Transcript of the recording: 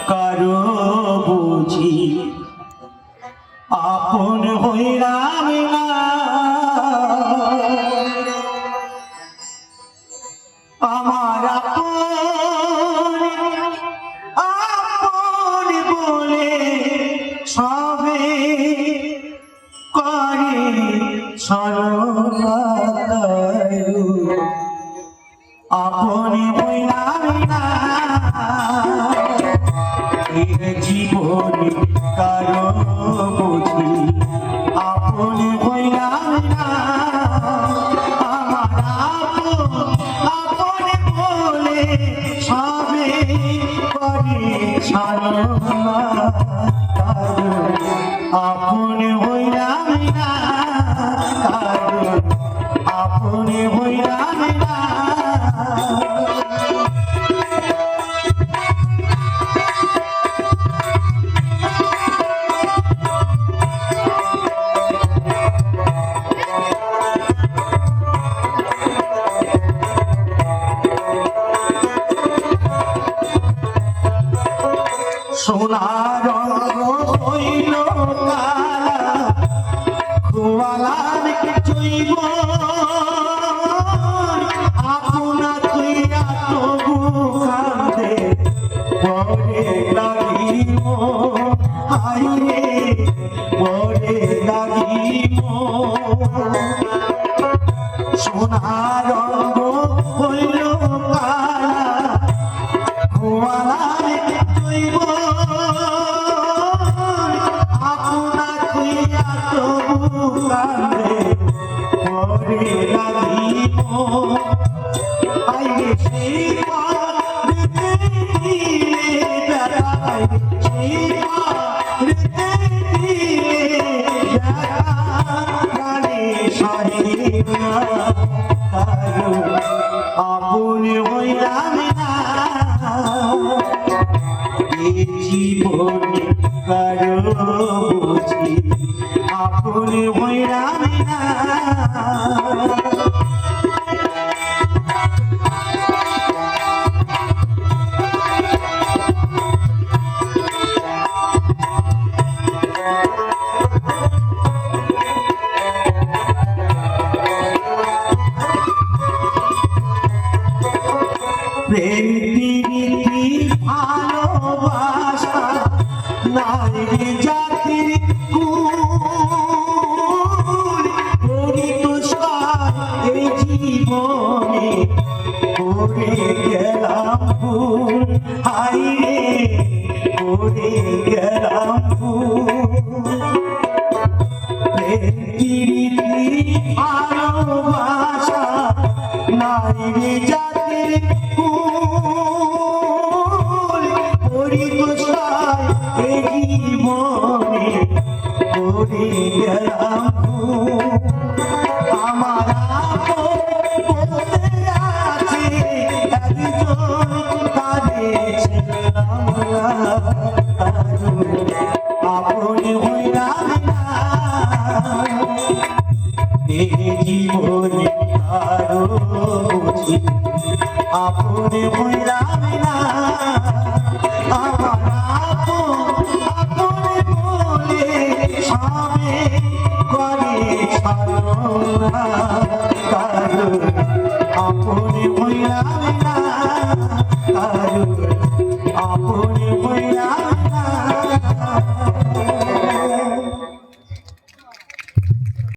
কারো বুঝি আপন হইলাম না, আমার আপন আপন বলে সবে করে ছলনা, আপন হইলাম না জীবন কারো বুঝি আপন হইলাম না, আমার আপন বলে সবে করে ছলনা, আপন হইলাম না, আপন হইলাম না। সোনার হইল কালা খোয়ালার জৈব আপনা তুইয়া তবু কাঁদে পরে লাগিব, হাইরে পরে লাগিব। সোনার হইল কালা খোয়ালার জৈব আপনা তুইয়া তবু কাঁদে পরে লাগিব, আইরে সেই পারেতে দিলে বেড়াই, সেই পারেতে দিলে বেড়াই সাহিব না, কারো আপন হইলাম না জীবন কারো বুঝি আপন হইলাম না। প্রেম প্রীতি ভালোবাসা নারী জাতির কুল, পরিতোষার এই জীবনে করে গেলাম ভুল, হাইরে করে গেলাম ভুল। প্রেম প্রীতি ভালোবাসা নারী জাতির কুল, পরিতোষার এই জীবনে করে গেলাম ভুল। আমার আপন বলতে আছে একজন, তারে ছিলাম না, আপন হইলাম না জীবনে কারো বুঝি আপন হইলাম না, আমার আপন বলে সবে করে ছলনা, কারো আপন হইলাম না, কারো আপন হইলাম